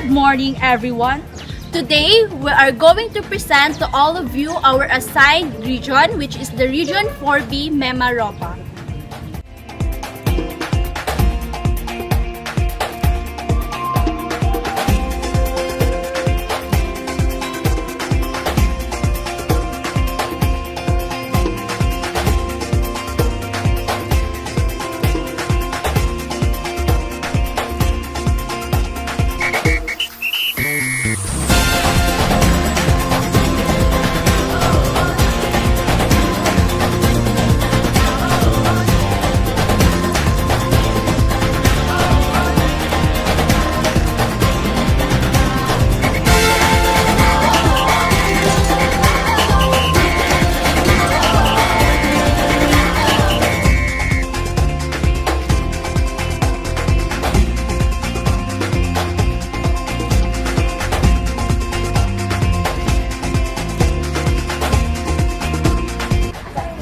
Good morning, everyone. Today, we are going to present to all of you our assigned region, which is the Region 4B MIMAROPA.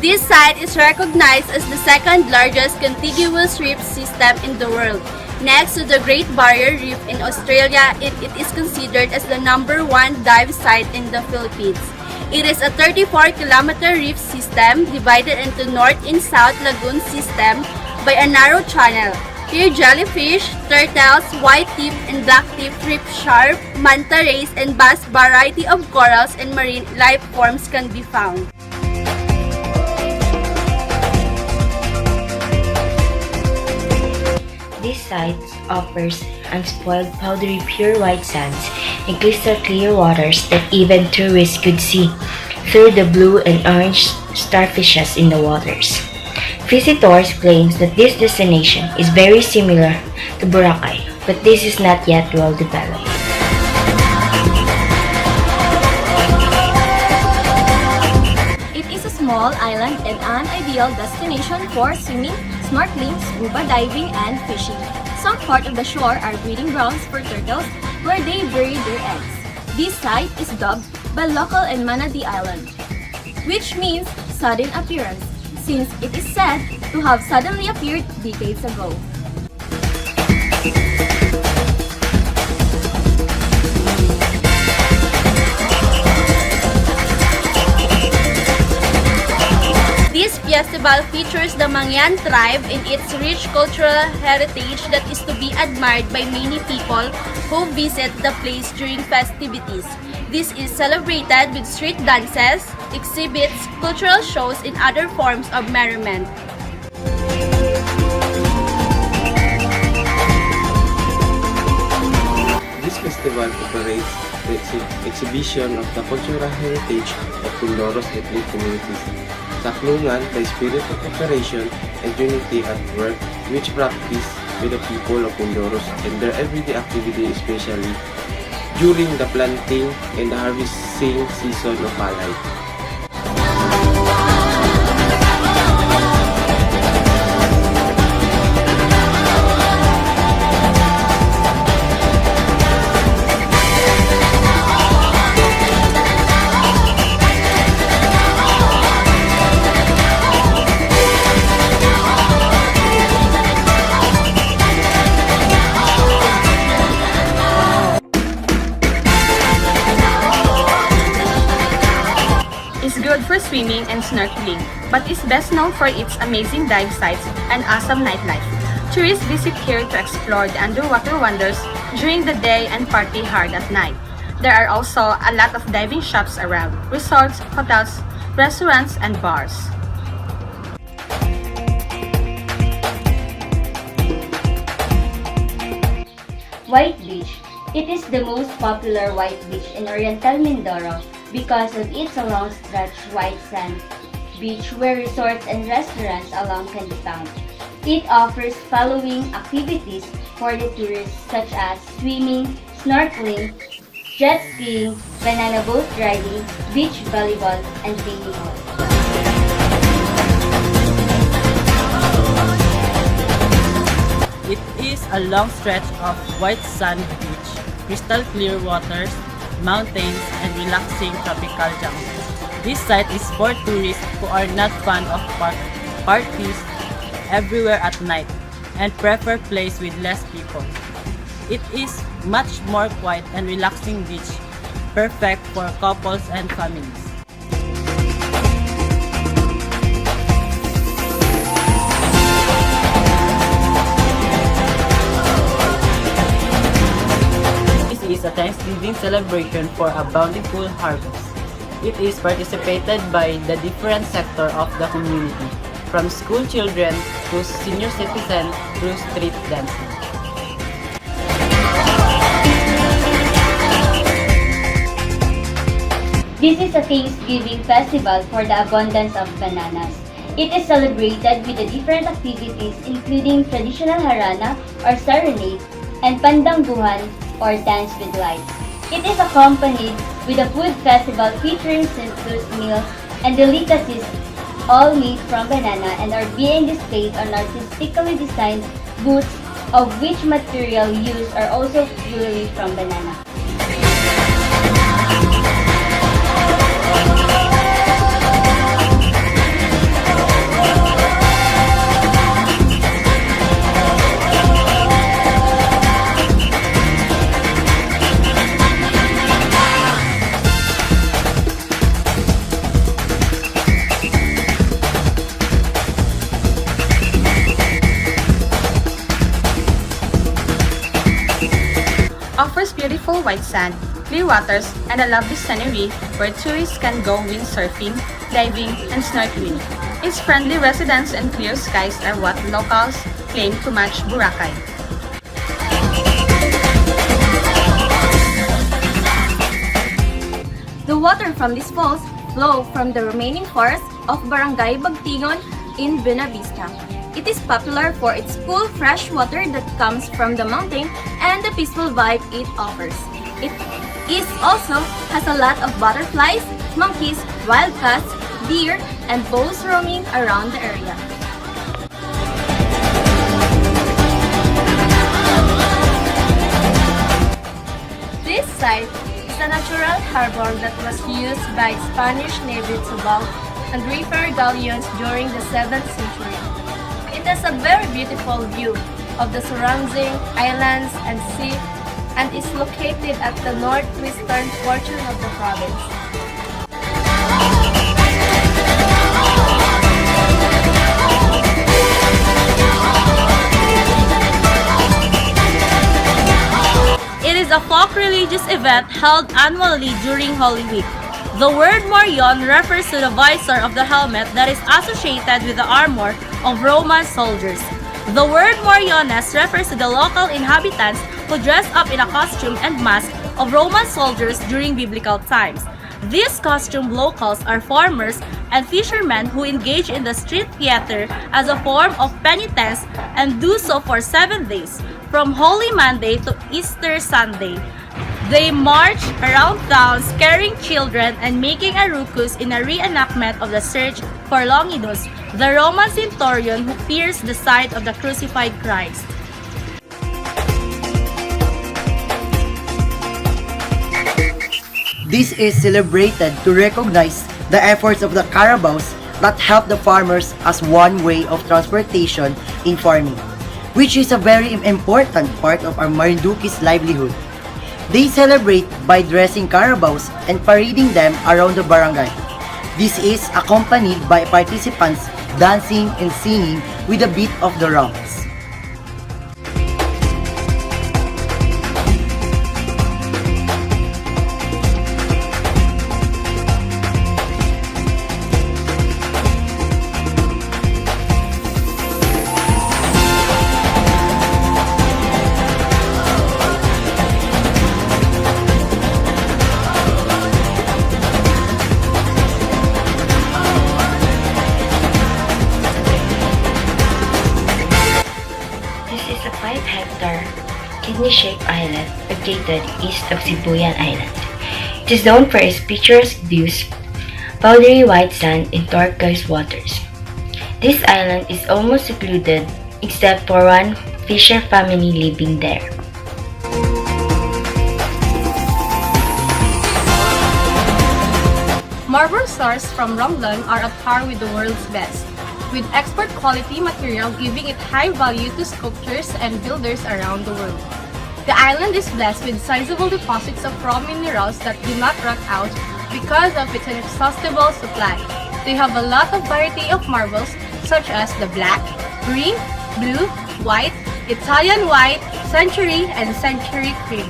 This site is recognized as the second largest contiguous reef system in the world. Next to the Great Barrier Reef in Australia, it is considered as the #1 dive site in the Philippines. It is a 34-kilometer reef system divided into North and South Lagoon system by a narrow channel. Here jellyfish, turtles, white-tip and black-tip reef shark, manta rays, and vast variety of corals and marine life forms can be found. This site offers unspoiled, powdery, pure white sands and crystal clear waters that even tourists could see through the blue and orange starfishes in the waters. Visitors claim that this destination is very similar to Boracay, but this is not yet well developed. It is a small island and an ideal destination for swimming, snorkeling, scuba diving, and fishing. Some part of the shore are breeding grounds for turtles where they bury their eggs. This site is dubbed by local and Manatee Island, which means sudden appearance, since it is said to have suddenly appeared decades ago. This festival features the Mangyan tribe and its rich cultural heritage that is to be admired by many people who visit the place during festivities. This is celebrated with street dances, exhibits, cultural shows, and other forms of merriment. This festival operates the exhibition of the cultural heritage of Pindoros ethnic communities. Saklungan, the spirit of cooperation and unity at work, which practice with the people of Pindoros and their everyday activity, especially during the planting and the harvesting season of palay. Is good for swimming and snorkeling, but is best known for its amazing dive sites and awesome nightlife. Tourists visit here to explore the underwater wonders during the day and party hard at night. There are also a lot of diving shops around, resorts, hotels, restaurants, and bars. White Beach. It is the most popular white beach in Oriental Mindoro because of its long stretch white sand beach where resorts and restaurants along can be found. It offers following activities for the tourists such as swimming, snorkeling, jet skiing, banana boat riding, beach volleyball, and paintball. It is a long stretch of white sand beach, crystal clear waters, mountains, and relaxing tropical jungles. This site is for tourists who are not fond of parties everywhere at night and prefer place with less people. It is much more quiet and relaxing beach, perfect for couples and families. This is a Thanksgiving celebration for a bountiful harvest. It is participated by the different sector of the community, from school children to senior citizens through street dancing. This is a Thanksgiving festival for the abundance of bananas. It is celebrated with the different activities including traditional harana or serenade and pandangguhan or dance with lights. It is accompanied with a food festival featuring sensuous meals and delicacies all made from banana and are being displayed on artistically designed booths of which material used are also purely from banana. Offers beautiful white sand, clear waters, and a lovely scenery where tourists can go windsurfing, diving, and snorkeling. Its friendly residents and clear skies are what locals claim to match Boracay. The water from these falls flow from the remaining forest of Barangay Bagtingon in Buena Vista. It is popular for its cool, fresh water that comes from the mountain and the peaceful vibe it offers. It also has a lot of butterflies, monkeys, wild cats, deer, and bows roaming around the area. This site is a natural harbor that was used by Spanish Navy to bulk and repair galleons during the 7th century. It has a very beautiful view of the surrounding islands and sea and is located at the northwestern portion of the province. It is a folk religious event held annually during Holy Week. The word morion refers to the visor of the helmet that is associated with the armor of Roman soldiers. The word moriones refers to the local inhabitants who dress up in a costume and mask of Roman soldiers during biblical times. These costumed locals are farmers and fishermen who engage in the street theater as a form of penitence and do so for 7 days, from Holy Monday to Easter Sunday. They march around towns carrying children and making a ruckus in a reenactment of the search for Longinus, the Roman centurion who pierced the side of the crucified Christ. This is celebrated to recognize the efforts of the Carabaos that help the farmers as one way of transportation in farming, which is a very important part of our Marinduquis livelihood. They celebrate by dressing Carabaos and parading them around the barangay. This is accompanied by participants dancing and singing with the beat of the drums. This is a 5-hectare kidney-shaped island located east of Sibuyan Island. It is known for its picturesque views, powdery white sand, and turquoise waters. This island is almost secluded except for one fisher family living there. Marble stars from Romblon are at par with the world's best, with export quality material giving it high value to sculptors and builders around the world. The island is blessed with sizable deposits of raw minerals that do not rot out because of its inexhaustible supply. They have a lot of variety of marbles such as the black, green, blue, white, Italian white, century, and century cream.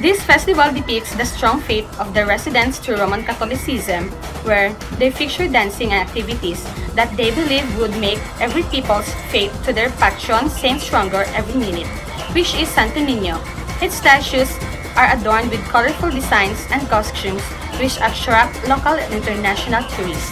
This festival depicts the strong faith of the residents to Roman Catholicism, where they feature dancing and activities that they believe would make every people's faith to their patron saint stronger every minute, which is Santo Niño. Its statues are adorned with colorful designs and costumes which attract local and international tourists.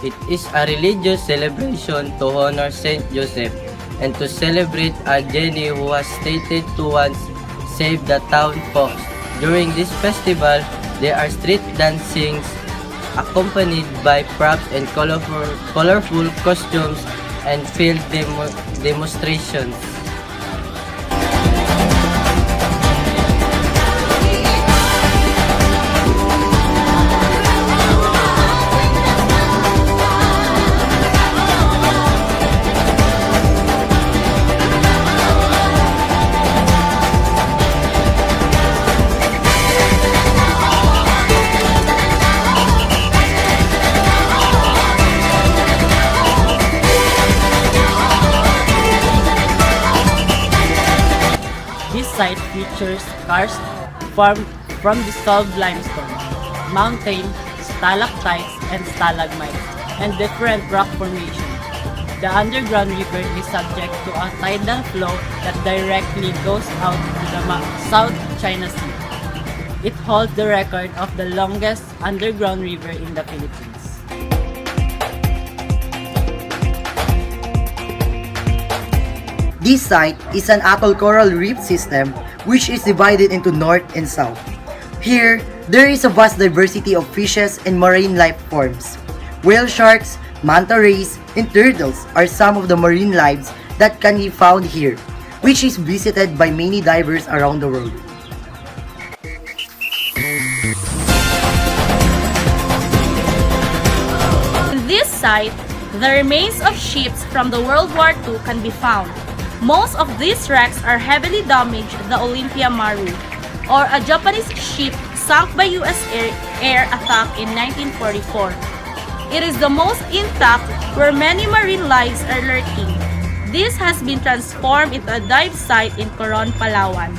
It is a religious celebration to honor Saint Joseph and to celebrate a genie who was stated to once save the town folks. During this festival, there are street dancings accompanied by props and colorful costumes and field demonstrations. This site features karst formed from dissolved limestone, mountain, stalactites, and stalagmites, and different rock formations. The underground river is subject to a tidal flow that directly goes out to the South China Sea. It holds the record of the longest underground river in the Philippines. This site is an atoll coral reef system which is divided into north and south. Here, there is a vast diversity of fishes and marine life forms. Whale sharks, manta rays, and turtles are some of the marine lives that can be found here, which is visited by many divers around the world. In this site, the remains of ships from the World War II can be found. Most of these wrecks are heavily damaged, the Olympia Maru, or a Japanese ship sunk by US air attack in 1944. It is the most intact where many marine lives are lurking. This has been transformed into a dive site in Coron, Palawan.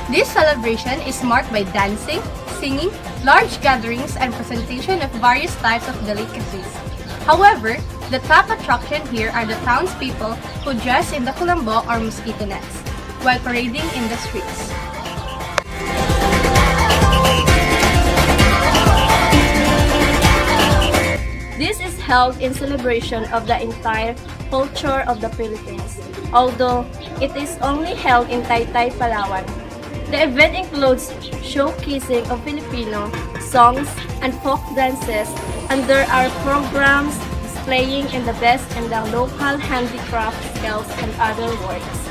This celebration is marked by dancing, singing, large gatherings, and presentation of various types of delicacies. However, the top attraction here are the townspeople who dress in the kulambo or mosquito nets while parading in the streets. This is held in celebration of the entire culture of the Philippines, although it is only held in Taytay, Palawan. The event includes showcasing of Filipino songs and folk dances, and there are programs displaying in the best in the local handicraft skills and other works.